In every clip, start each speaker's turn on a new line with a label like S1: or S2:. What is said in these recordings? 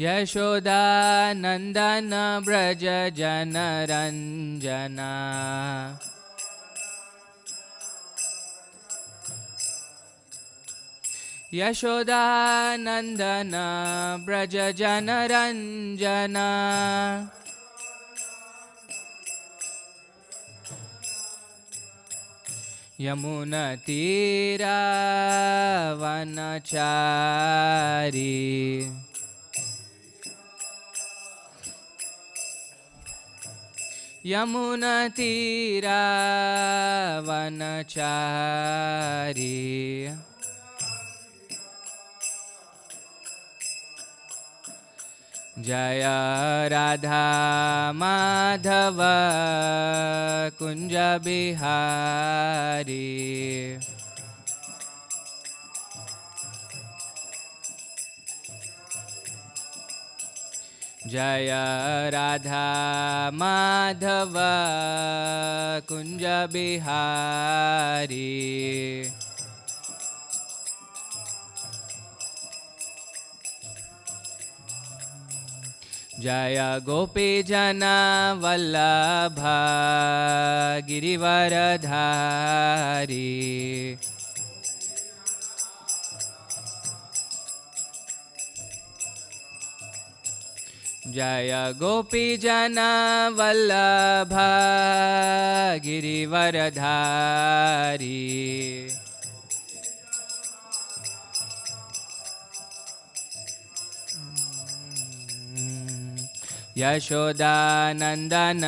S1: यशोदानन्दन व्रज जनरञ्जना यशोदानन्दन व्रज जनरञ्जना यमुनतीरावनचारी यमुनतीरावनचारी जय राधा माधव कुंज बिहारी जय राधा माधव कुंज बिहारी जय गोपी जना वल्लभ गिरिवरधारी जय गोपी जना वल्लभ गिरिवरधारी यशोदानन्दन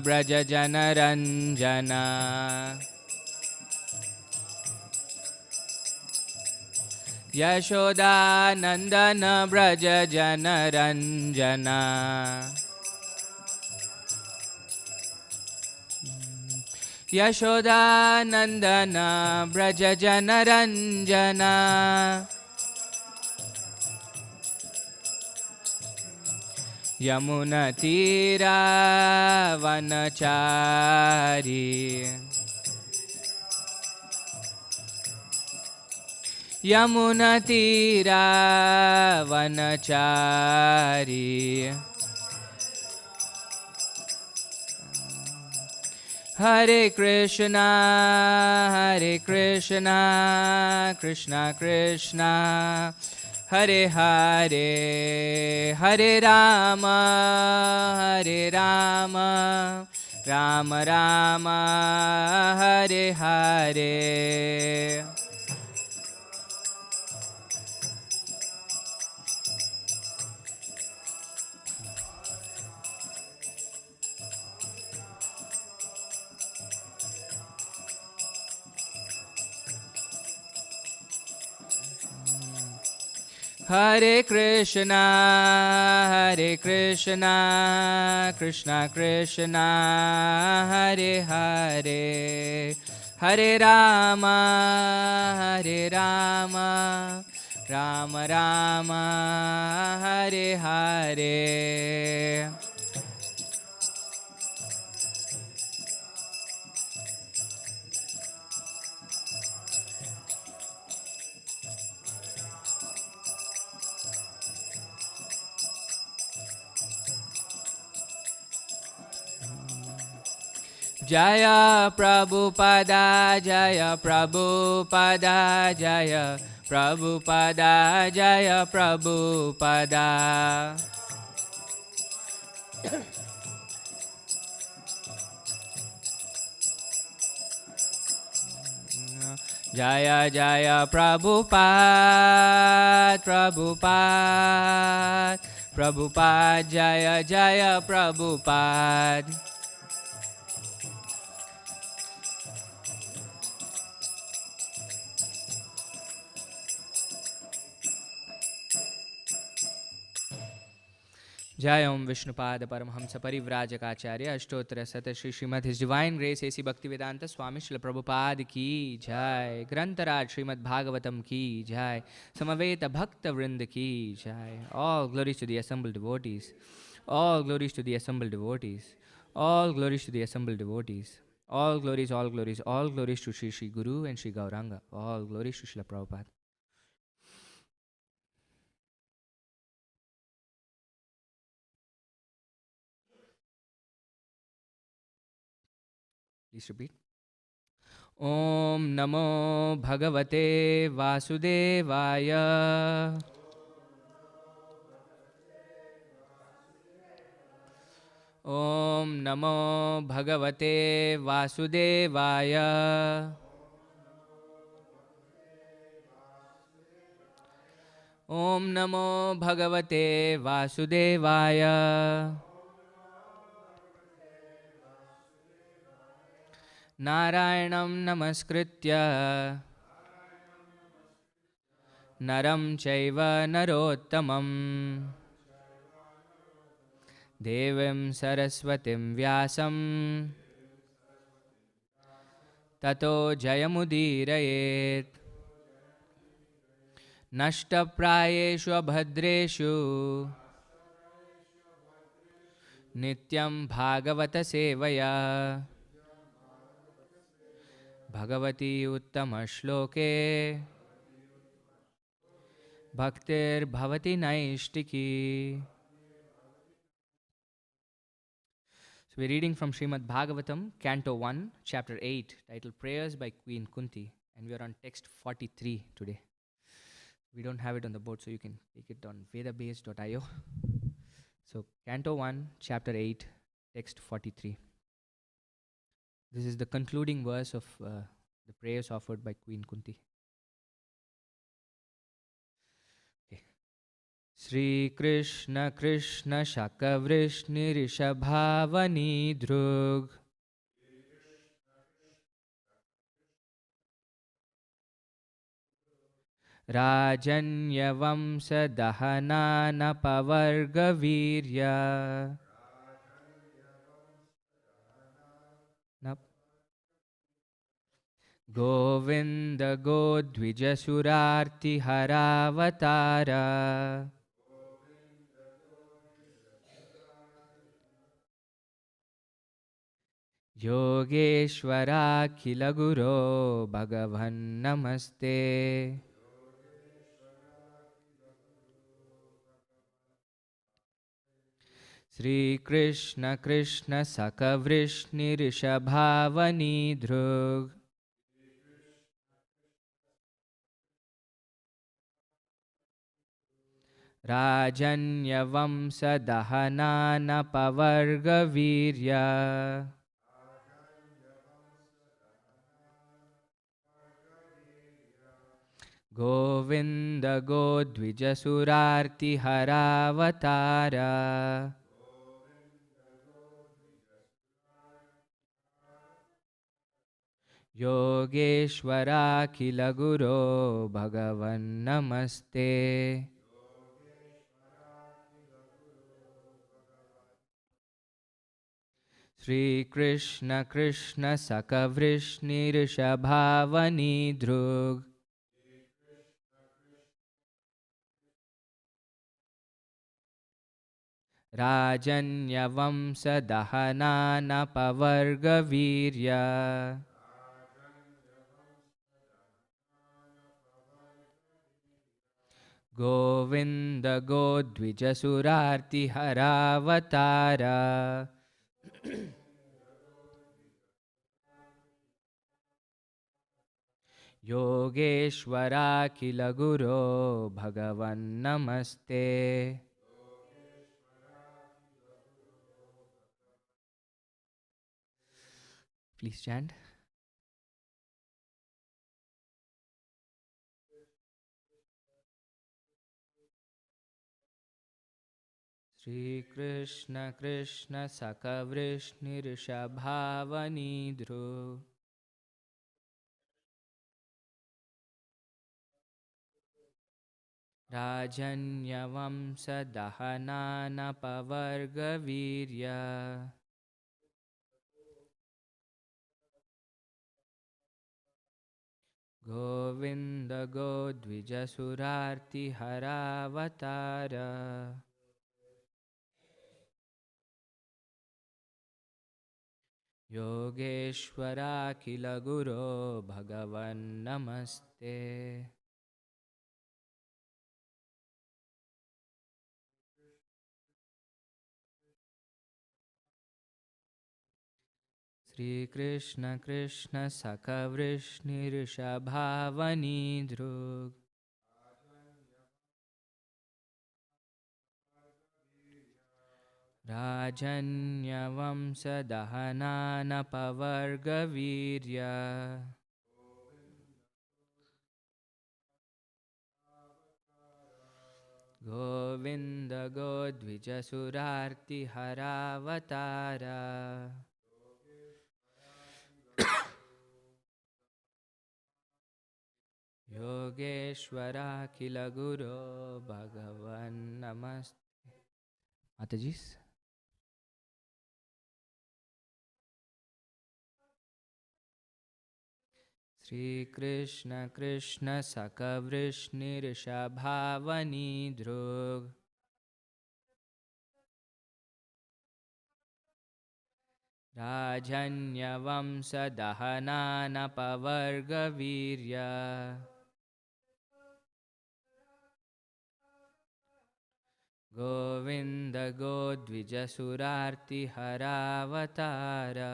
S1: व्रज जनरञ्जना यशोदानन्दन व्रज जनरञ्जना यशोदानन्दन व्रज जनरञ्जना यमुनतीरावनचारी यमुनतीरावनचारी हरे कृष्णा कृष्णा कृष्णा हरे हरे हरे राम राम राम हरे हरे हरे कृष्णा कृष्णा कृष्णा हरे हरे हरे राम राम राम हरे हरे जय प्रभुपदा जय प्रभुपदा जय प्रभुपदा जय प्रभुपदा जय जय प्रभुपाद प्रभुपाद प्रभुपाद जय जय प्रभुपाद जय ओम विष्णुपाद परमहंस परिव्राजकाचार्य अष्टोत्तर शत Shri Srimad his divine grace A C Bhaktivedanta Swami Srila Prabhupada की जय। ग्रंथराज श्रीमद् भागवतम की जय। समवेत भक्त वृंद की जय। All glories to the assembled devotees. All glories to the assembled devotees. All glories to the assembled devotees. All glories, all glories, all glories to Shri Shri Guru and Shri Gauranga. All glories to Srila Prabhupada. Please repeat. Om Namo Bhagavate Vasudevaya. Om Namo Bhagavate Vasudevaya. Om Namo Bhagavate Vasudevaya. Narayanam Namaskritya Naram Chaiva Narottamam Devim Saraswatim Vyasam Tato Jayamudirayet Nashtaprayeshu Abhadreshu Nityam Bhagavata Sevaya Bhagavati Uttama Shloke Bhaktir Bhavati Naishtiki. So we're reading from Srimad Bhagavatam, Canto 1, Chapter 8, titled Prayers by Queen Kunti. And we are on text 43 today. We don't have it on the board, so you can take it on vedabase.io. So Canto 1, Chapter 8, text 43. This is the concluding verse of the prayers offered by Queen Kunti. Okay. Sri Krishna Krishna Shakavrish Rishabhavani Drug Rajanyavamsa Dahanana Pavargavirya Govinda Godvijasurarti Haravatara Yogeshwara Kilaguro Bhagavan Namaste. Sri Krishna Krishna Sakavrish Rishabhavani Drug Rajanyavamsa Dahanana Pavargavirya Govinda Godvijasurarti Haravatara Yogeshwara Kilaguro Bhagavan Namaste. Sri Krishna Krishna Sakavrish Rishabhavani Drug Rajanyavamsa Dahanana Pavargavirya Govinda Godvijasurarti Haravatara Yogeshwara Kilaguro Bhagavan Namaste. Please chant. Sri Krishna Krishna Sakavrish Rishabhavani Dhru Rajanyavamsa Dahanana Pavargavirya Govinda Godvijasurarti Haravatara Yogeshwara Kilaguro Bhagavan Namaste. Shri Krishna Krishna Sakha Vrishni Rishabhavani Drug Rajanya Vamsa Dahanana Pavarga Virya Govinda Godvija Surarti Haravatara Yogeshwara Kila Guru Bhagavan Namaste. Matajis. Shri Krishna Krishna Sakha Vrishni Rishabhavani Drug Rajanya Vamsa Dahanana Pavarga Virya Govinda Godvija Surarti Haravatara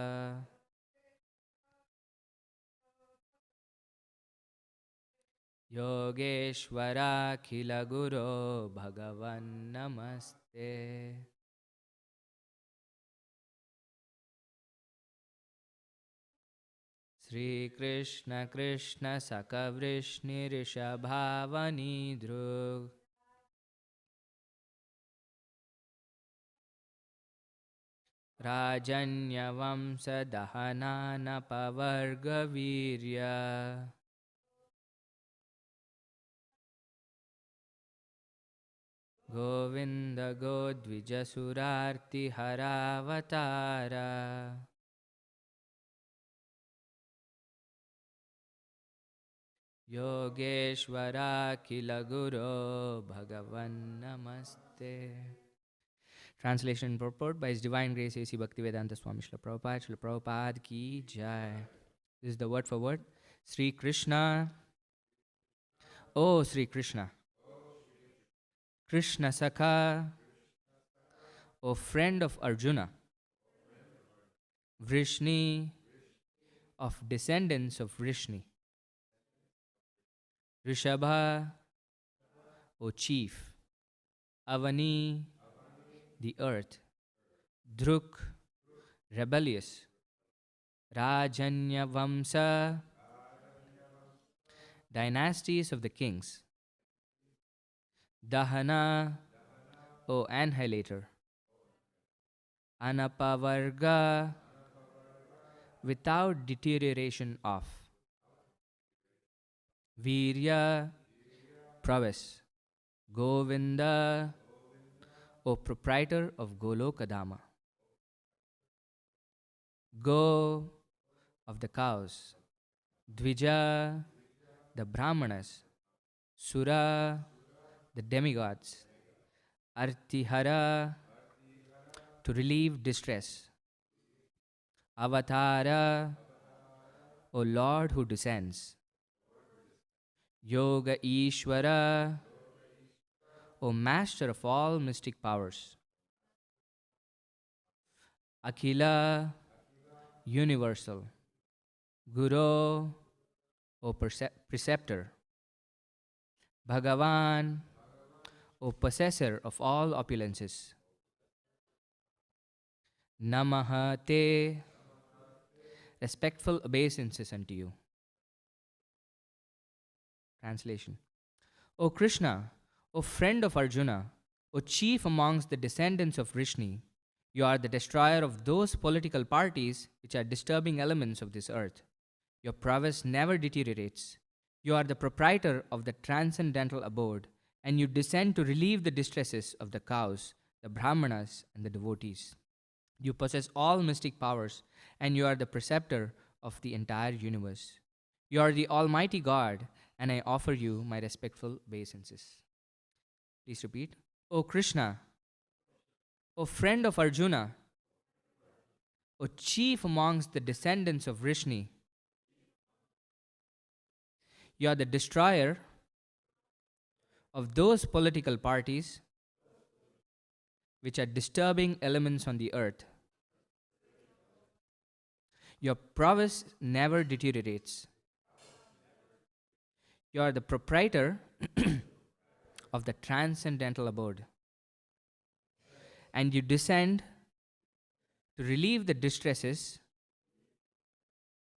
S1: Yogeshwara Khila Guru Bhagavan Namaste. Shri Krishna Krishna Sakha Vrishni Rishabhavani Drug Rajanya Vamsa Dahanana Pavarga Virya Govinda Godvija Surarti Haravatara Yogeshwara Kila Guru Bhagavan Namaste. Translation and purport by His Divine Grace A.C. Bhaktivedanta Swami Srila Prabhupada. Srila Prabhupada ki jai. This is the word for word. Sri Krishna. Oh Sri Krishna. Krishna Sakha. O friend of Arjuna. Vrishni. Of descendants of Vrishni. Rishabha. O chief. Avani. The earth. Druk. Rebellious. Rajanya Vamsa. Dynasties of the kings. Dahana. O annihilator. Anapavarga. Without deterioration of. Virya. Prowess. Govinda. O proprietor of Golokadama. Go. Of the cows. Dvija. The Brahmanas. Sura. The demigods. Artihara. To relieve distress. Avatara. O Lord who descends. Yoga Ishvara. O master of all mystic powers. Akhila. Universal. Guru. O preceptor. Bhagavan. O possessor of all opulences. Namaha te. Respectful obeisances unto you. Translation. O Krishna, O friend of Arjuna, O chief amongst the descendants of Vrishni, you are the destroyer of those political parties which are disturbing elements of this earth. Your prowess never deteriorates. You are the proprietor of the transcendental abode, and you descend to relieve the distresses of the cows, the brahmanas, and the devotees. You possess all mystic powers, and you are the preceptor of the entire universe. You are the Almighty God, and I offer you my respectful obeisances. Please repeat. O Krishna, O friend of Arjuna, O chief amongst the descendants of Vrishni, you are the destroyer of those political parties which are disturbing elements on the earth. Your prowess never deteriorates. You are the proprietor of the transcendental abode, and you descend to relieve the distresses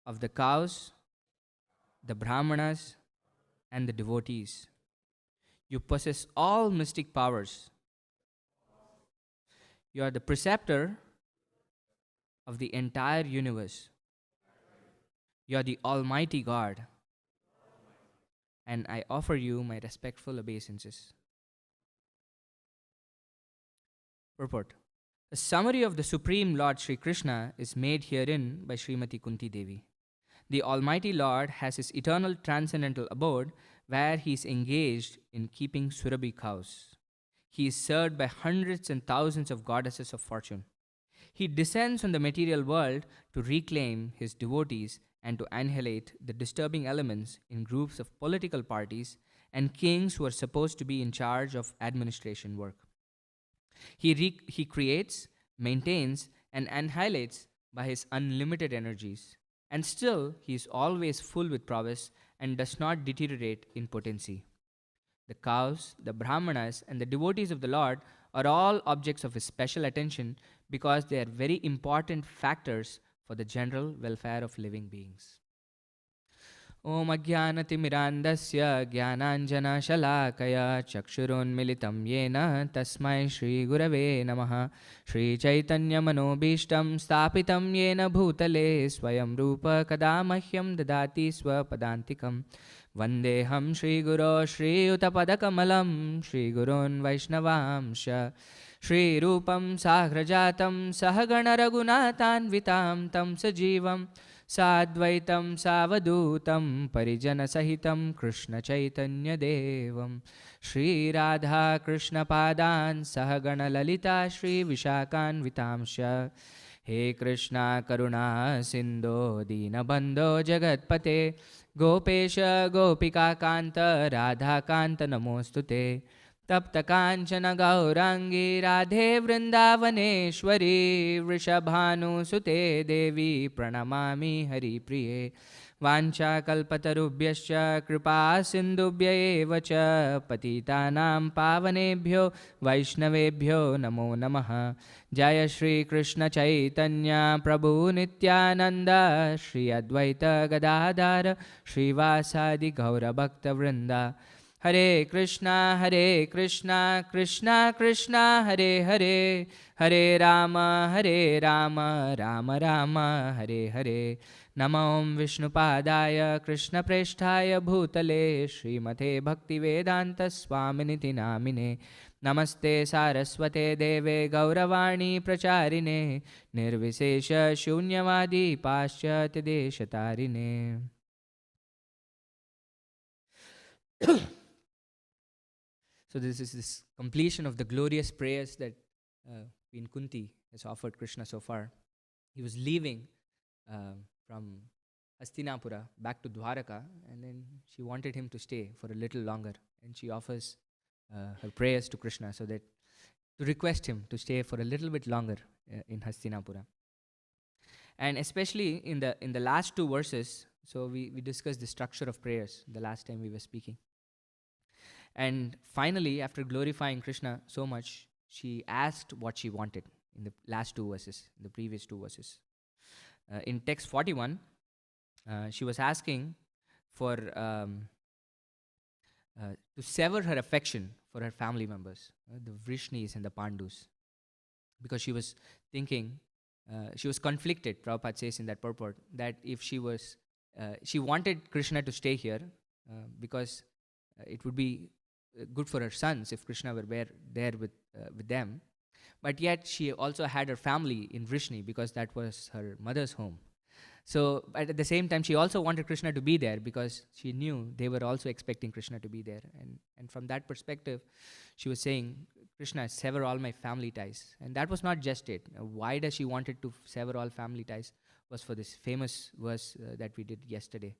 S1: of the cows, the brahmanas, and the devotees. You possess all mystic powers. You are the preceptor of the entire universe. You are the Almighty God, and I offer you my respectful obeisances. Purport. A summary of the Supreme Lord Sri Krishna is made herein by Srimati Kunti Devi. The Almighty Lord has his eternal transcendental abode where he is engaged in keeping Surabhi cows. He is served by hundreds and thousands of goddesses of fortune. He descends on the material world to reclaim his devotees and to annihilate the disturbing elements in groups of political parties and kings who are supposed to be in charge of administration work. He creates, maintains, and annihilates by his unlimited energies. And still, he is always full with prowess and does not deteriorate in potency. The cows, the brahmanas, and the devotees of the Lord are all objects of his special attention because they are very important factors for the general welfare of living beings. ॐ अज्ञानतिमिरान्धस्य ज्ञानाञ्जनशलाकया चक्षुरोन्मिलितं येन तस्मै श्रीगुरवे नमः श्रीचैतन्यमनोभीष्टं स्थापितं येन भूतले स्वयं रूप कदा मह्यं ददाति स्वपदान्तिकं वन्देऽहं श्रीगुरो श्रीयुतपदकमलं श्रीगुरोन् वैष्णवांश श्रीरूपं साग्रजातं सहगणरघुनाथान्वितां तं सजीवं साद्वैतं सावधूतं परिजनसहितं कृष्णचैतन्यदेवं श्रीराधाकृष्णपादान् सहगणललिता श्रीविशाखान्वितांश हे कृष्णा करुणा सिन्धो दीनबन्धो जगत्पते गोपेश गोपिकान्त राधाकान्त नमोऽस्तु ते तप्तकाञ्चन गौराङ्गी राधे वृन्दावनेश्वरी वृषभानुसुते देवी प्रणमामि हरिप्रिये वाञ्छाकल्पतरुभ्यश्च कृपा सिन्धुभ्य एव च पतितानां पावनेभ्यो वैष्णवेभ्यो नमो नमः जय श्रीकृष्ण चैतन्य प्रभु नित्यानन्द श्री अद्वैत गदाधर श्रीवासादि गौरभक्तवृन्द हरे कृष्णा कृष्णा कृष्णा हरे हरे हरे राम राम राम हरे हरे नमो विष्णुपादाय कृष्णप्रेष्ठाय भूतले श्रीमते भक्तिवेदान्तस्वामिनिति नामिने नमस्ते सारस्वते देवे गौरवाणी प्रचारिणे निर्विशेष शून्यवादी पाश्चात्यदेशतारिणे So this is this completion of the glorious prayers that Queen Kunti has offered Krishna so far. He was leaving from Hastinapura back to Dwaraka, and then she wanted him to stay for a little longer, and she offers her prayers to Krishna so that to request him to stay for a little bit longer in Hastinapura. And especially in the last two verses, so we discussed the structure of prayers the last time we were speaking. And finally, after glorifying Krishna so much, she asked what she wanted in the last two verses, the previous two verses. In text 41, she was asking for to sever her affection for her family members, the Vrishnis and the Pandus, because she was thinking, she was conflicted, Prabhupada says in that purport, that if she wanted Krishna to stay here because it would be good for her sons if Krishna were there with them. But yet she also had her family in Vrishni because that was her mother's home. So at the same time, she also wanted Krishna to be there because she knew they were also expecting Krishna to be there. And from that perspective, she was saying, Krishna, sever all my family ties. And that was not just it. Why does she wanted to sever all family ties was for this famous verse that we did yesterday,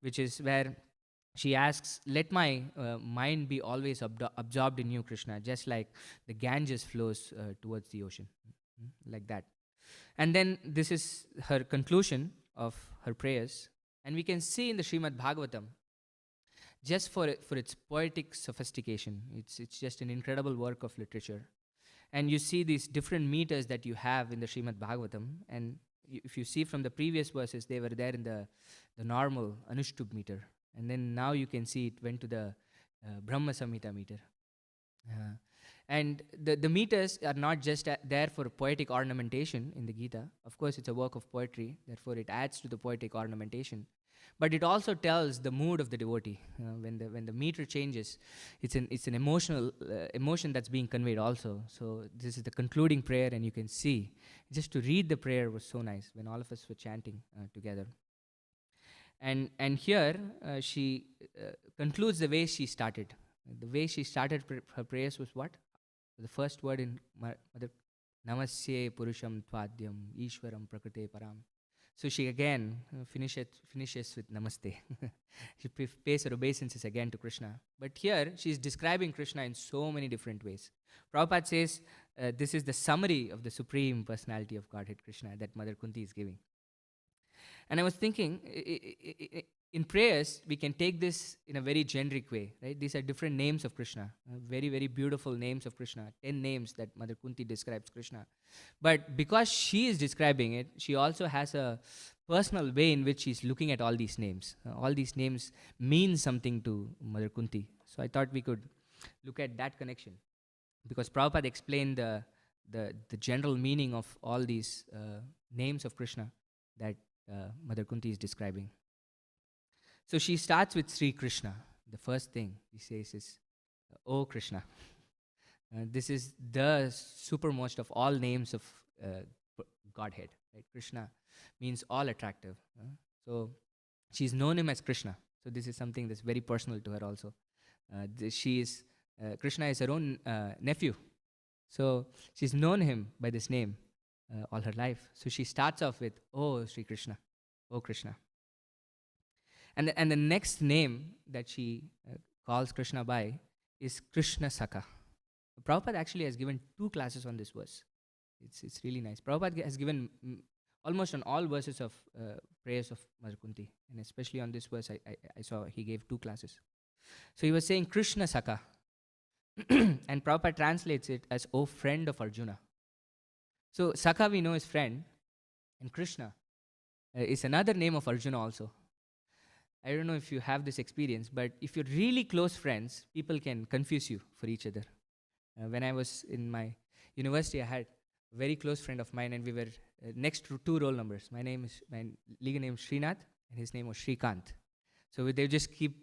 S1: which is where she asks, let my mind be always absorbed in you, Krishna, just like the Ganges flows towards the ocean, like that. And then this is her conclusion of her prayers. And we can see in the Srimad Bhagavatam, just for its poetic sophistication, it's just an incredible work of literature. And you see these different meters that you have in the Srimad Bhagavatam. And if you see from the previous verses, they were there in the normal Anushtup meter. And then now you can see it went to the Brahma Samhita meter. Uh, and the meters are not just there for poetic ornamentation in the Gita. Of course, it's a work of poetry, therefore it adds to the poetic ornamentation. But it also tells the mood of the devotee. When the meter changes, it's an emotional emotion that's being conveyed also. So this is the concluding prayer, and you can see just to read the prayer was so nice when all of us were chanting together. And here she concludes the way she started. The way she started her prayers was what? The first word in Mother, Namasye Purusham Tvadyam Ishwaram Prakrite Param. So she again finishes with Namaste. She pays her obeisances again to Krishna. But here she's describing Krishna in so many different ways. Prabhupada says this is the summary of the Supreme Personality of Godhead Krishna that Mother Kunti is giving. And I was thinking, in prayers, we can take this in a very generic way, right? These are different names of Krishna, very, very beautiful names of Krishna, 10 names that Mother Kunti describes Krishna. But because she is describing it, she also has a personal way in which she's looking at all these names. All these names mean something to Mother Kunti. So I thought we could look at that connection. Because Prabhupada explained the general meaning of all these names of Krishna that Mother Kunti is describing. So she starts with Sri Krishna. The first thing he says is, "O Krishna." This is the supermost of all names of Godhead. Right? Krishna means all attractive. So she's known him as Krishna. So this is something that's very personal to her also. Krishna is her own nephew. So she's known him by this name all her life. So she starts off with, "Oh Sri Krishna, oh Krishna." And the next name that she calls Krishna by is Krishna Saka. Prabhupada actually has given 2 classes on this verse. It's really nice. Prabhupada has given almost on all verses of prayers of Mother Kunti, and especially on this verse, I saw he gave 2 classes. So he was saying Krishna Saka, and Prabhupada translates it as "O friend of Arjuna." So Saka we know is friend, and Krishna is another name of Arjuna also. I don't know if you have this experience, but if you're really close friends, people can confuse you for each other. When I was in my university, I had a very close friend of mine, and we were next to 2 roll numbers. My legal name is Srinath, and his name was Shrikant. So they just keep,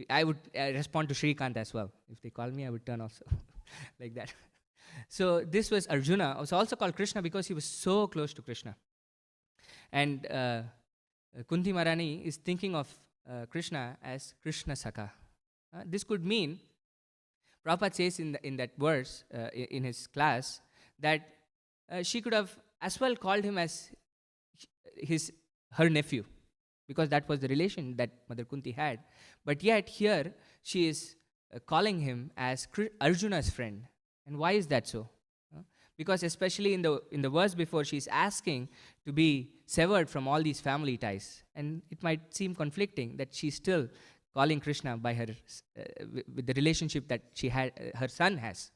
S1: I would respond to Shrikant as well. If they call me, I would turn also, like that. So this was Arjuna. Was also called Krishna because he was so close to Krishna. And Kunti Maharani is thinking of Krishna as Krishna Saka. This could mean, Prabhupada says in that verse, in his class, that she could have as well called him as her nephew, because that was the relation that Mother Kunti had. But yet here she is calling him as Arjuna's friend. And why is that so? Because especially in the verse before, she's asking to be severed from all these family ties. And it might seem conflicting that she's still calling Krishna by her, with the relationship that her son has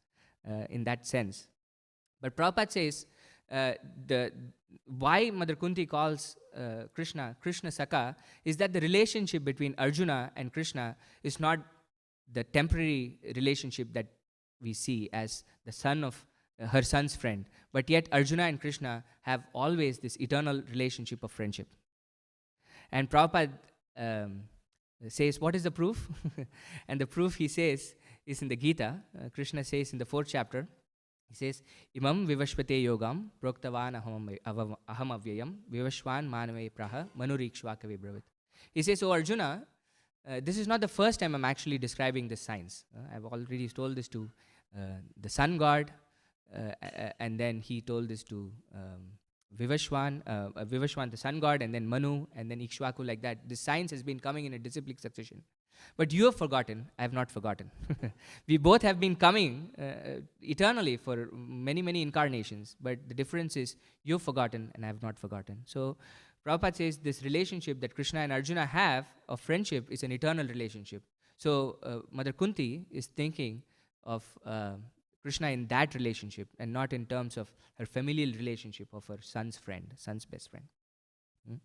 S1: in that sense. But Prabhupada says why Mother Kunti calls Krishna Saka is that the relationship between Arjuna and Krishna is not the temporary relationship that we see as the son of her son's friend, but yet Arjuna and Krishna have always this eternal relationship of friendship. And Prabhupada says, what is the proof? And the proof, he says, is in the Gita. Krishna says in the 4th chapter, he says, "Imam vivashvate yogam proktavan aham avyayam vivashvan manave praha manurikshvaka vibravit." He says, "Oh Arjuna, this is not the first time I'm actually describing this science. I've already told this to the sun god, and then he told this to Vivashwan the sun god, and then Manu, and then Ikshvaku, like that. This science has been coming in a disciplic succession. But you have forgotten, I have not forgotten. We both have been coming eternally for many, many incarnations, but the difference is you've forgotten and I have not forgotten. So Prabhupada says this relationship that Krishna and Arjuna have of friendship is an eternal relationship. So Mother Kunti is thinking of Krishna in that relationship and not in terms of her familial relationship of her son's friend, son's best friend. Hmm?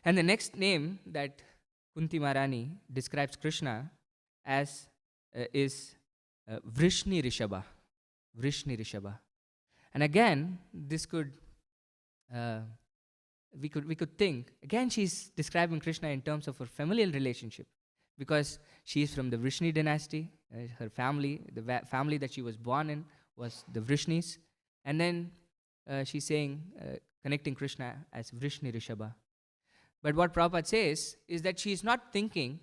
S1: And the next name that Kunti Maharani describes Krishna as is Vrishni Rishabha. Vrishni Rishabha. And again, this could we could think again she's describing Krishna in terms of her familial relationship because she is from the Vrishni dynasty. Her family, the family that she was born in, was the Vrishnis, and then she's saying connecting Krishna as Vrishni Rishabha. But what Prabhupada says is that she is not thinking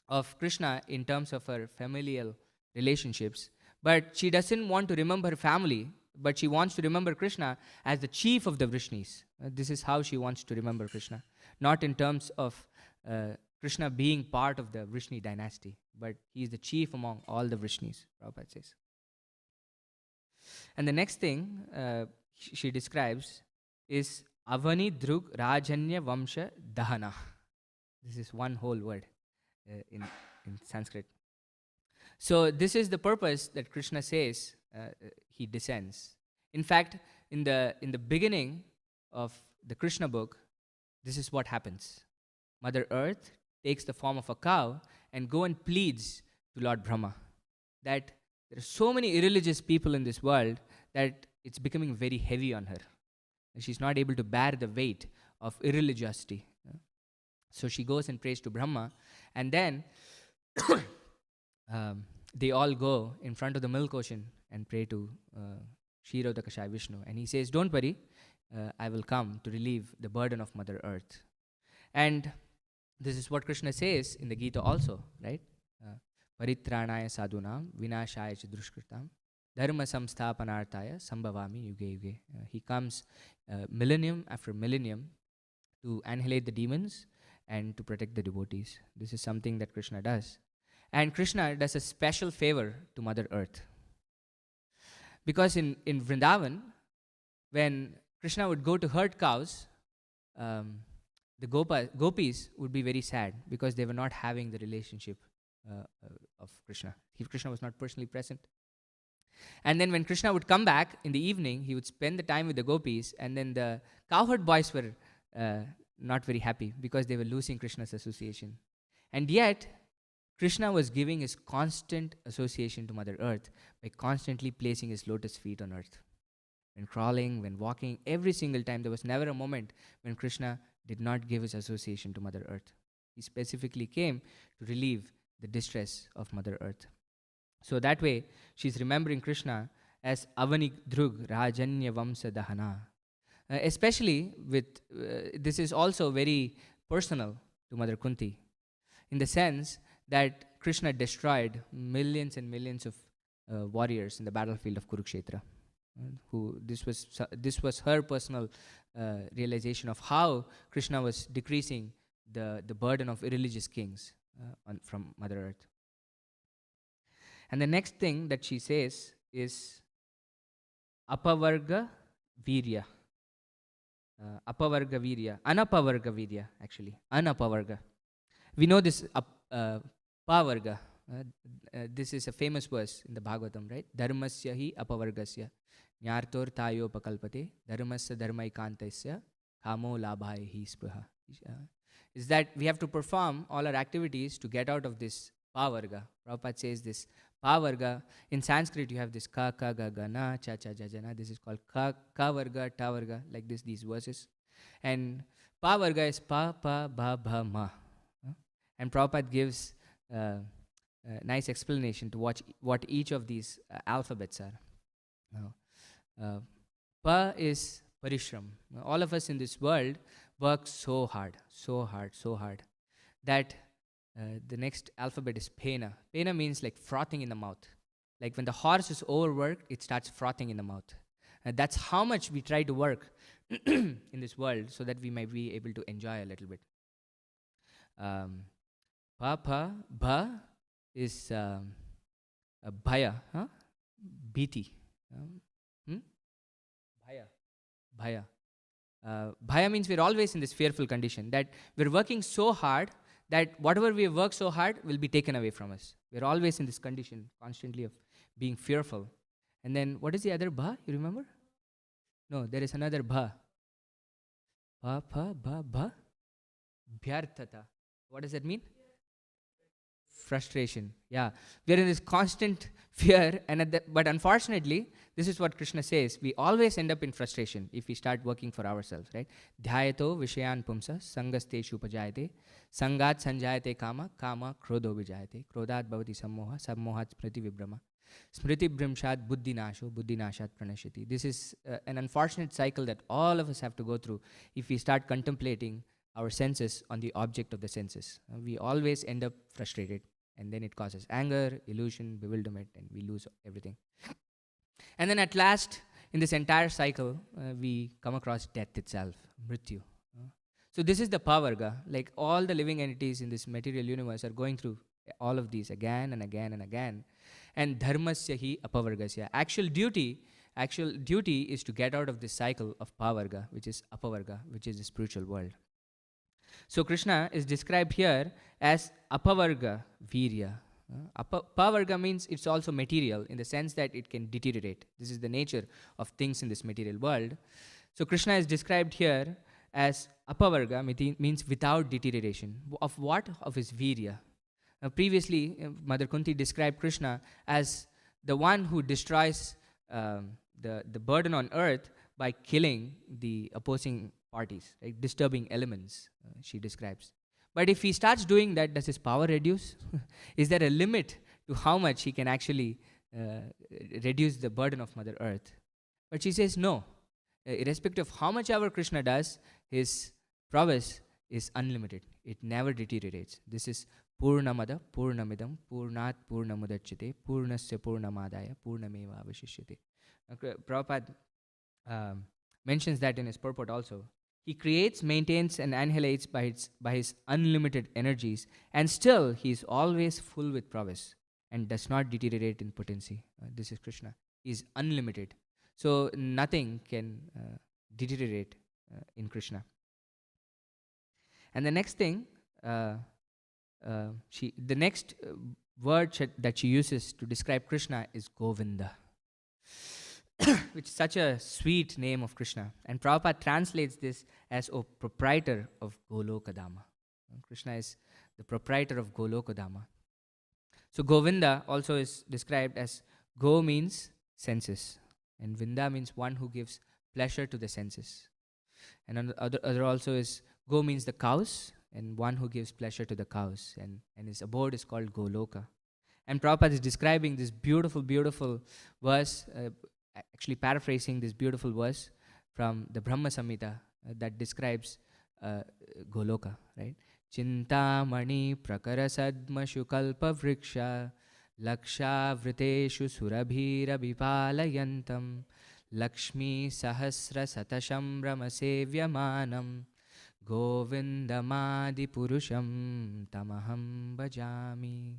S1: of Krishna in terms of her familial relationships, but she doesn't want to remember her family, but she wants to remember Krishna as the chief of the Vrishnis. This is how she wants to remember Krishna, not in terms of Krishna being part of the Vrishni dynasty, but he is the chief among all the Vrishnis, Prabhupada says. And the next thing she describes is Avani Drug Rajanya Vamsha Dahana. This is one whole word in Sanskrit. So this is the purpose that Krishna says he descends. In fact, in the beginning of the Krishna book, this is what happens. Mother Earth takes the form of a cow and go and pleads to Lord Brahma that there are so many irreligious people in this world that it's becoming very heavy on her. She's not able to bear the weight of irreligiosity. So she goes and prays to Brahma, and then they all go in front of the milk ocean and pray to Kshirodakashaya Vishnu. And he says, don't worry, I will come to relieve the burden of Mother Earth. And this is what Krishna says in the Gita also, right? Paritranaya sadhunam vinashaya ch dushkritam dharma samsthapanarthaya sambhavami yuge yuge. He comes millennium after millennium to annihilate the demons and to protect the devotees. This is something that Krishna does. And Krishna does a special favor to Mother Earth. Because in Vrindavan, when Krishna would go to herd cows, the gopis would be very sad because they were not having the relationship of Krishna. Krishna was not personally present. And then when Krishna would come back in the evening, he would spend the time with the gopis, and then the cowherd boys were not very happy because they were losing Krishna's association. And yet, Krishna was giving his constant association to Mother Earth by constantly placing his lotus feet on earth. When crawling, when walking, every single time, there was never a moment when Krishna did not give his association to Mother Earth. He specifically came to relieve the distress of Mother Earth. So that way, she's remembering Krishna as Avani Drug Rajanya Vamsa Dahana. Especially with, this is also very personal to Mother Kunti, in the sense that Krishna destroyed millions and millions of warriors in the battlefield of Kurukshetra. This was her personal realization of how Krishna was decreasing the burden of irreligious kings from Mother Earth. And the next thing that she says is Apavarga Virya. Apavarga Virya. Anapavarga Virya, actually. Anapavarga. We know this Pavarga. This is a famous verse in the Bhagavatam, right? Dharmasya hi apavargasya nyartor tayo pakalpate dharmasya dharmaikantasya kamo labhaya hi spruha. Is that we have to perform all our activities to get out of this Pavarga. Prabhupada says this Pavarga. In Sanskrit, you have this ka, ga, ga, na, cha, cha, ja, ja, na. This is called ka varga, ta varga, like this, these verses. And Pavarga is pa, pa, ba, ba, ma. And Prabhupada gives nice explanation to what each of these alphabets are. Pa is parishram. All of us in this world work so hard, that the next alphabet is pena. Pena means like frothing in the mouth. Like when the horse is overworked, it starts frothing in the mouth. That's how much we try to work in this world so that we might be able to enjoy a little bit. Pa, pa, bha is bhaya, huh? Bhiti. Hmm? Bhaya. Bhaya. Bhaya means we're always in this fearful condition, that we're working so hard that whatever we work so hard will be taken away from us. We're always in this condition constantly of being fearful. And then what is the other bha? You remember? No, there is another bha. Bha, bha, bha, bha. Bhyarthata. What does that mean? Frustration. Yeah, we're in this constant fear, and but unfortunately, this is what Krishna says: we always end up in frustration if we start working for ourselves, right? Dhyayato vishayan pumsa sangasteshu upajayate sangat sanjayate kama kama krodho vijayate krodhat bhavati sammoha sammohat smriti vibrama smriti bhrimshat buddhi nasho buddhi nashat pranashati. This is an unfortunate cycle that all of us have to go through if we start contemplating our senses on the object of the senses. We always end up frustrated, and then it causes anger, illusion, bewilderment, and we lose everything. And then at last, in this entire cycle, we come across death itself, mrityu. So this is the pavarga. Like all the living entities in this material universe are going through all of these again and again and again. And dharmasya hi apavargasya. Actual duty is to get out of this cycle of pavarga, which is apavarga, which is the spiritual world. So Krishna is described here as apavarga virya. Pavarga means it's also material in the sense that it can deteriorate. This is the nature of things in this material world. So Krishna is described here as apavarga, means without deterioration. Of what? Of his virya. Previously, Mother Kunti described Krishna as the one who destroys the burden on earth by killing the opposing parties, right? Disturbing elements, she describes. But if he starts doing that, does his power reduce? Is there a limit to how much he can actually reduce the burden of Mother Earth? But she says no. Irrespective of how much ever Krishna does, his prowess is unlimited. It never deteriorates. This is Purnamada Purnamidam Purnat Purnamudachyate Purnasya Purnamadaya Purnameva Avashishyate. Prabhupada mentions that in his purport also. He creates, maintains, and annihilates by his unlimited energies, and still he is always full with prowess and does not deteriorate in potency. This is Krishna. He is unlimited. So nothing can deteriorate in Krishna. And the next thing, the next word that she uses to describe Krishna is Govinda, which is such a sweet name of Krishna. And Prabhupada translates this as a proprietor of Golokadama. Krishna is the proprietor of Golokadama. So Govinda also is described as Go means senses, and Vinda means one who gives pleasure to the senses. And other also is Go means the cows, and one who gives pleasure to the cows. And his abode is called Goloka. And Prabhupada is describing this beautiful, beautiful verse, actually paraphrasing this beautiful verse from the Brahma Samhita that describes Goloka, right? Chintamani prakarasadmashu kalpa vriksha laksha vriteshu surabhira vipalayantam lakshmi sahasra satasham ramasevyamanam govindamadi purusham tamaham bhajami.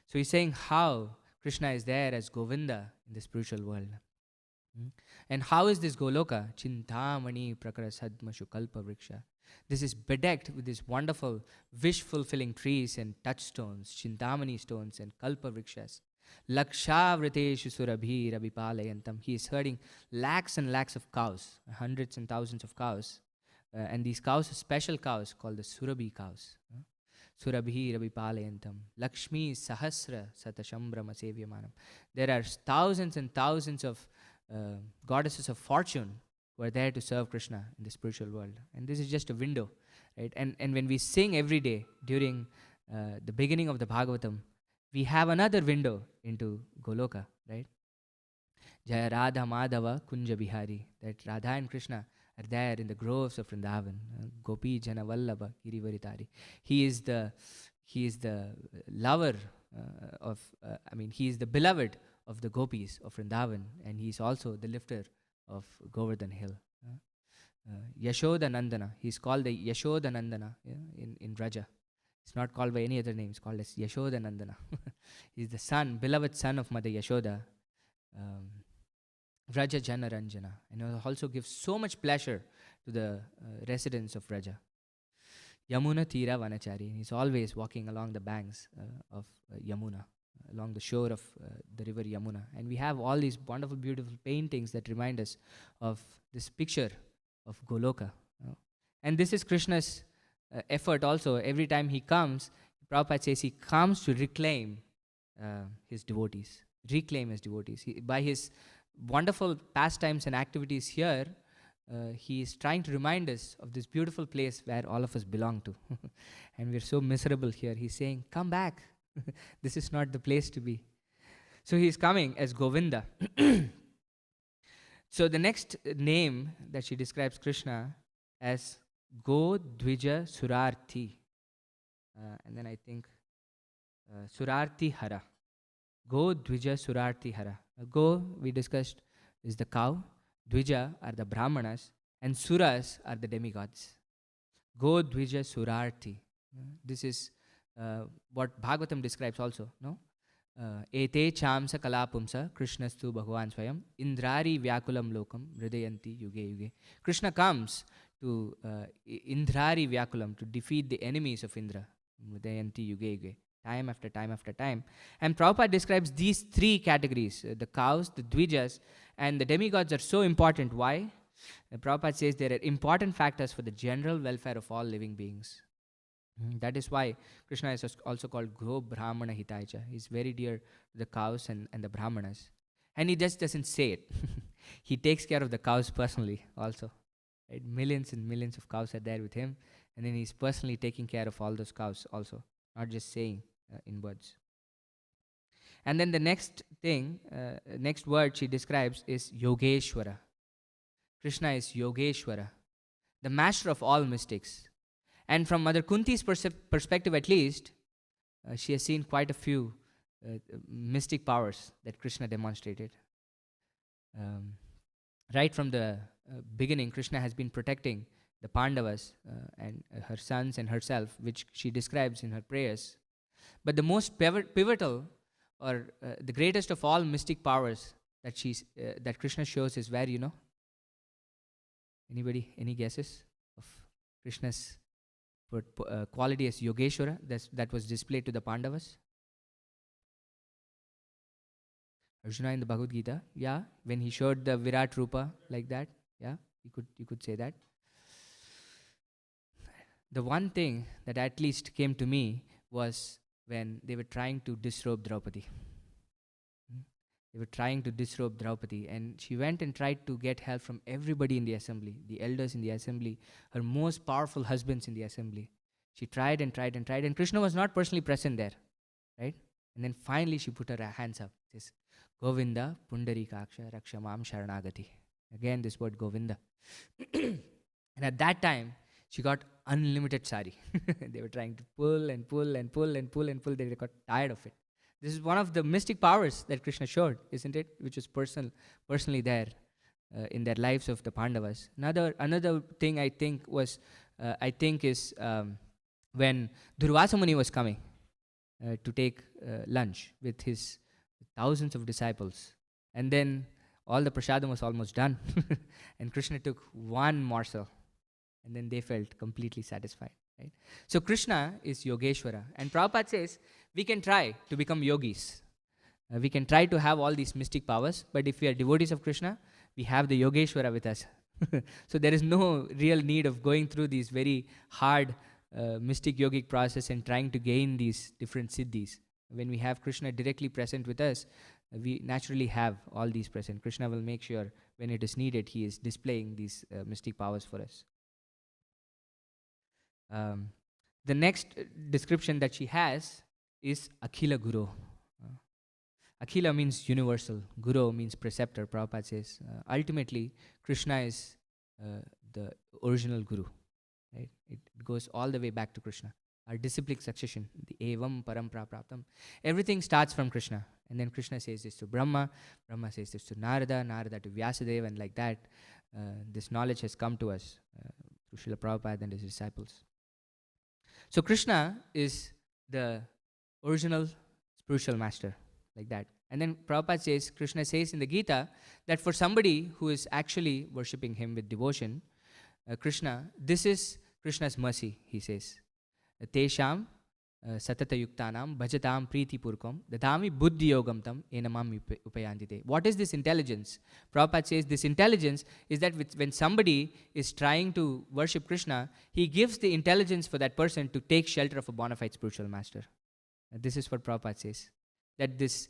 S1: So he's saying how Krishna is there as Govinda in the spiritual world. And how is this Goloka? Chintamani prakarasadmashu kalpa vriksha. This is bedecked with these wonderful wish-fulfilling trees and touchstones, Chintamani stones and kalpa vrikshas. Lakshavriteshu surabhi rabipalayantam. He is herding lakhs and lakhs of cows, hundreds and thousands of cows. And these cows are special cows called the Surabhi cows. Surabhi rabipalayantam. Lakshmi sahasra satashambram asevyamanam. There are thousands and thousands of goddesses of fortune who are there to serve Krishna in the spiritual world. And this is just a window, right? And when we sing every day during the beginning of the Bhagavatam, we have another window into Goloka, right? Jaya Radha Madhava Kunja Bihari. That Radha and Krishna are there in the groves of Vrindavan. Gopi Jana Vallabha Girivaritari. He is the lover he is the beloved of the gopis of Vrindavan, and he is also the lifter of Govardhan Hill. Yashoda Nandana. He is called the Yashoda Nandana in Raja. He's not called by any other name. He's called as Yashoda Nandana. He's the son, beloved son of Mother Yashoda. Um, Vraja Jana Ranjana. And he also gives so much pleasure to the residents of Vraja. Yamuna Tira Vanachari. He's always walking along the banks of Yamuna, along the shore of the river Yamuna. And we have all these wonderful, beautiful paintings that remind us of this picture of Goloka. And this is Krishna's effort also. Every time he comes, Prabhupada says he comes to reclaim his devotees. Reclaim his devotees. By his wonderful pastimes and activities here, he is trying to remind us of this beautiful place where all of us belong to. And we're so miserable here. He's saying, come back. This is not the place to be. So he's coming as Govinda. So the next name that she describes Krishna as Go Dvija Surarthi. And then I think Surarthi Hara. Go Dvija Surarthi Hara. Go, we discussed, is the cow. Dvija are the Brahmanas. And Suras are the demigods. Go Dvija Surarthi. This is what Bhagavatam describes also. No? Ete chamsa kalapumsa Krishnastu Bhagavan Swayam Indrari Vyakulam Lokam Hridayanti Yuge Yuge. Krishna comes to Indrari Vyakulam, to defeat the enemies of Indra. Hridayanti Yuge Yuge. Time after time after time. And Prabhupada describes these three categories. The cows, the Dvijas, and the demigods are so important. Why? Prabhupada says there are important factors for the general welfare of all living beings. That is why Krishna is also called Go Brahmana Hitaicha. He's very dear to the cows and the Brahmanas. And he just doesn't say it. He takes care of the cows personally also. Right? Millions and millions of cows are there with him. And then he's personally taking care of all those cows also. Not just saying in words. And then the next thing, next word she describes is Yogeshwara. Krishna is Yogeshwara, the master of all mystics. And from Mother Kunti's perspective at least, she has seen quite a few mystic powers that Krishna demonstrated. Right from the beginning, Krishna has been protecting the Pandavas and her sons and herself, which she describes in her prayers. But the most pivotal or the greatest of all mystic powers that Krishna shows is where, you know? Anybody? Any guesses of Krishna's quality as Yogeshwara that was displayed to the Pandavas? Arjuna in the Bhagavad Gita, yeah, when he showed the Virat Rupa like that, yeah, you could say that. The one thing that at least came to me was when they were trying to disrobe Draupadi. They were trying to disrobe Draupadi, and she went and tried to get help from everybody in the assembly, the elders in the assembly, her most powerful husbands in the assembly. She tried and tried and tried, and Krishna was not personally present there, right? And then finally she put her hands up, says, Govinda Pundarikaksha Rakshamam Sharanagati. Again, this word Govinda. And at that time, she got unlimited sari. They were trying to pull and pull and pull and pull and pull. They got tired of it. This is one of the mystic powers that Krishna showed, isn't it? Which was personally there in their lives of the Pandavas. Another thing I think is when Durvasa Muni was coming to take lunch with his thousands of disciples, and then all the prasadam was almost done, and Krishna took one morsel, and then they felt completely satisfied. Right? So Krishna is Yogeshwara, and Prabhupada says we can try to become yogis. We can try to have all these mystic powers, but if we are devotees of Krishna, we have the Yogeshwara with us. So there is no real need of going through these very hard mystic yogic process and trying to gain these different siddhis. When we have Krishna directly present with us, we naturally have all these present. Krishna will make sure when it is needed, he is displaying these mystic powers for us. The next description that she has is Akhila Guru. Akhila means universal. Guru means preceptor, Prabhupada says. Ultimately, Krishna is the original Guru. Right? It goes all the way back to Krishna. Our disciplic succession, the Evam Parampara Praptam. Everything starts from Krishna. And then Krishna says this to Brahma. Brahma says this to Narada. Narada to Vyasadeva. And like that, this knowledge has come to us through Srila Prabhupada and his disciples. So Krishna is the original spiritual master, like that. And then Prabhupada says, Krishna says in the Gita that for somebody who is actually worshipping him with devotion, Krishna, this is Krishna's mercy, he says. Tesham satata yuktanam bhajatam priti purkam dadami buddhi yogam tam enamam upayandite. What is this intelligence? Prabhupada says this intelligence is that when somebody is trying to worship Krishna, he gives the intelligence for that person to take shelter of a bona fide spiritual master. This is what Prabhupada says. That this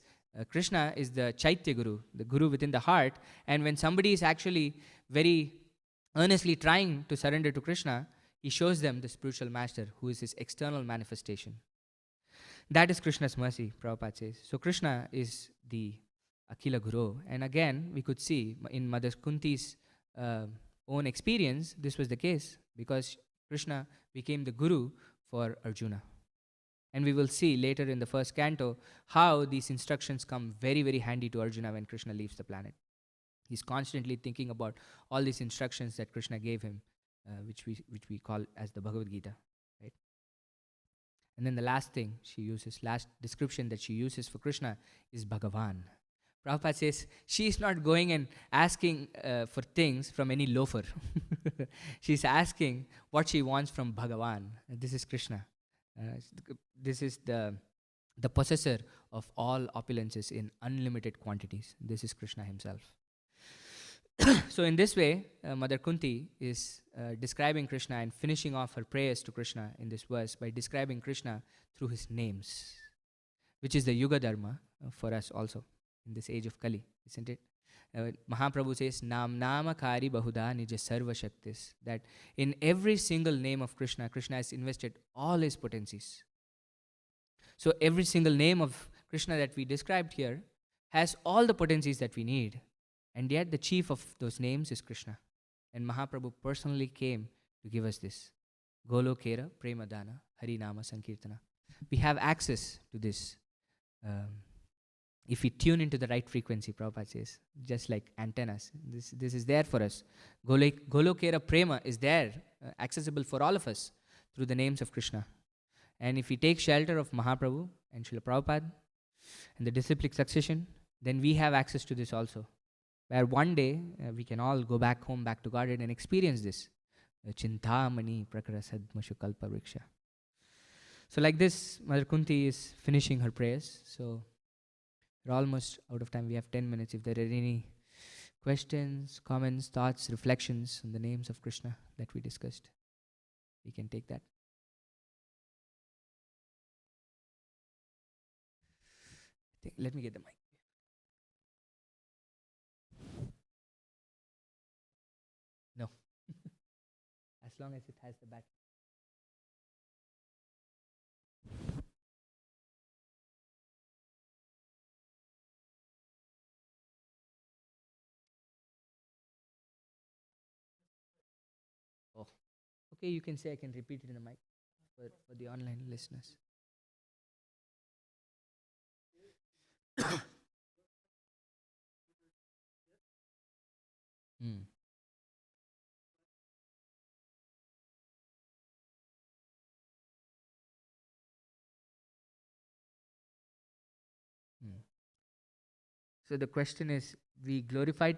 S1: Krishna is the Chaitya Guru, the Guru within the heart. And when somebody is actually very earnestly trying to surrender to Krishna, he shows them the spiritual master who is his external manifestation. That is Krishna's mercy, Prabhupada says. So Krishna is the Akila Guru. And again, we could see in Mother Kunti's own experience, this was the case because Krishna became the Guru for Arjuna. And we will see later in the first canto how these instructions come very, very handy to Arjuna when Krishna leaves the planet. He's constantly thinking about all these instructions that Krishna gave him, which we call as the Bhagavad Gita, right? And then the last thing she uses, last description that she uses for Krishna is Bhagavan. Prabhupada says she is not going and asking for things from any loafer. She's asking what she wants from Bhagavan. And this is Krishna. This is the possessor of all opulences in unlimited quantities. This is Krishna himself. So in this way, Mother Kunti is describing Krishna and finishing off her prayers to Krishna in this verse by describing Krishna through his names, which is the Yuga Dharma for us also in this age of Kali, isn't it? Mahaprabhu says, Nam Nama Kari Bahuda Nija Sarva Shaktis, that in every single name of Krishna, Krishna has invested all his potencies. So every single name of Krishna that we described here has all the potencies that we need. And yet the chief of those names is Krishna. And Mahaprabhu personally came to give us this. Golokera Premadana Harinama Sankirtana. We have access to this. If we tune into the right frequency, Prabhupada says, just like antennas. This is there for us. Golokera Prema is there, accessible for all of us through the names of Krishna. And if we take shelter of Mahaprabhu and Srila Prabhupada and the disciplic succession, then we have access to this also. Where one day we can all go back home, back to Godhead and experience this. Chintamani Prakarasad Mashukalpa Vriksha. So like this, Mother Kunti is finishing her prayers. So we're almost out of time. We have 10 minutes. If there are any questions, comments, thoughts, reflections on the names of Krishna that we discussed, we can take that. Let me get the mic. No. As long as it has the battery. Oh. Okay, you can say I can repeat it in the mic for the online listeners. Hmm. Hmm. So the question is, we glorify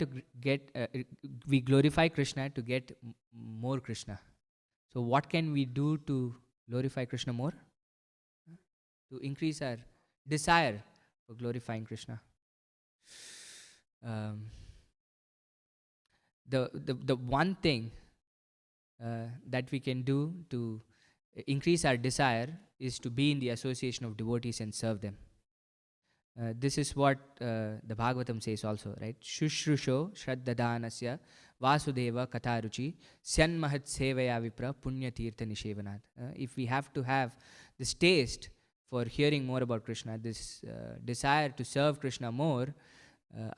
S1: we glorify Krishna to get more Krishna. So what can we do to glorify Krishna more? To increase our desire for glorifying Krishna. The one thing that we can do to increase our desire is to be in the association of devotees and serve them. This is what the Bhagavatam says also, right? Shushrusho Shraddhadanasya Vasudeva Kataruchi Syan Mahat Sevaya Vipra Punya Tirtha Nishevanat. If we have to have this taste for hearing more about Krishna, this desire to serve Krishna more,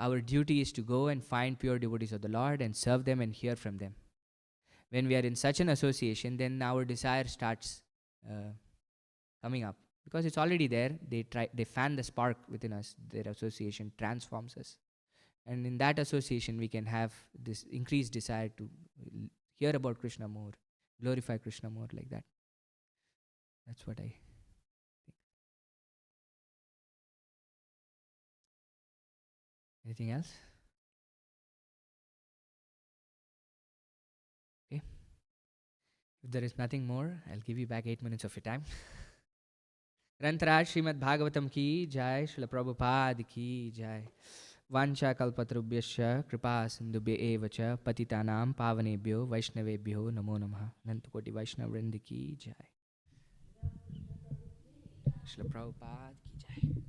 S1: our duty is to go and find pure devotees of the Lord and serve them and hear from them. When we are in such an association, then our desire starts coming up. Because it's already there, they fan the spark within us. Their association transforms us. And in that association, we can have this increased desire to hear about Krishna more, glorify Krishna more, like that. That's what I. Anything else? Okay. If there is nothing more, I'll give you back 8 minutes of your time. ग्रंथराज Shrimad Bhagavatam की जय श्रील प्रभुपाद की जय वाञ्छा कल्पतरुभ्यश्च कृपा सिन्धुभ्य एव च पतितानां पावनेभ्यो वैष्णवेभ्यो नमो नमः अनंतकोटि वैष्णव वृंद की जय श्रील प्रभुपाद की जय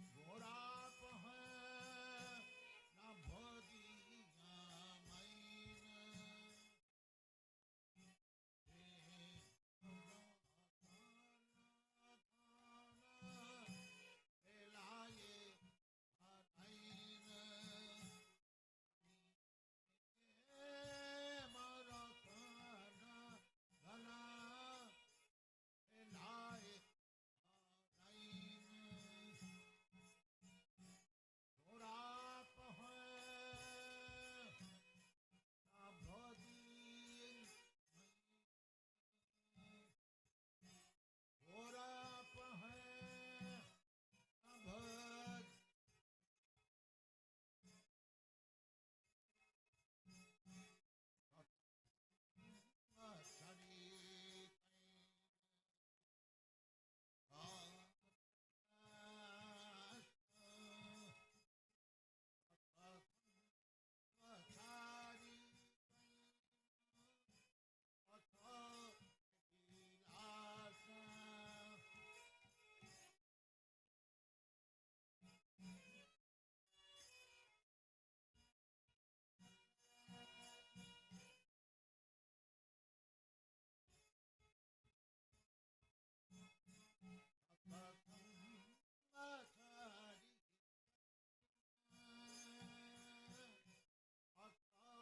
S2: घोड़ा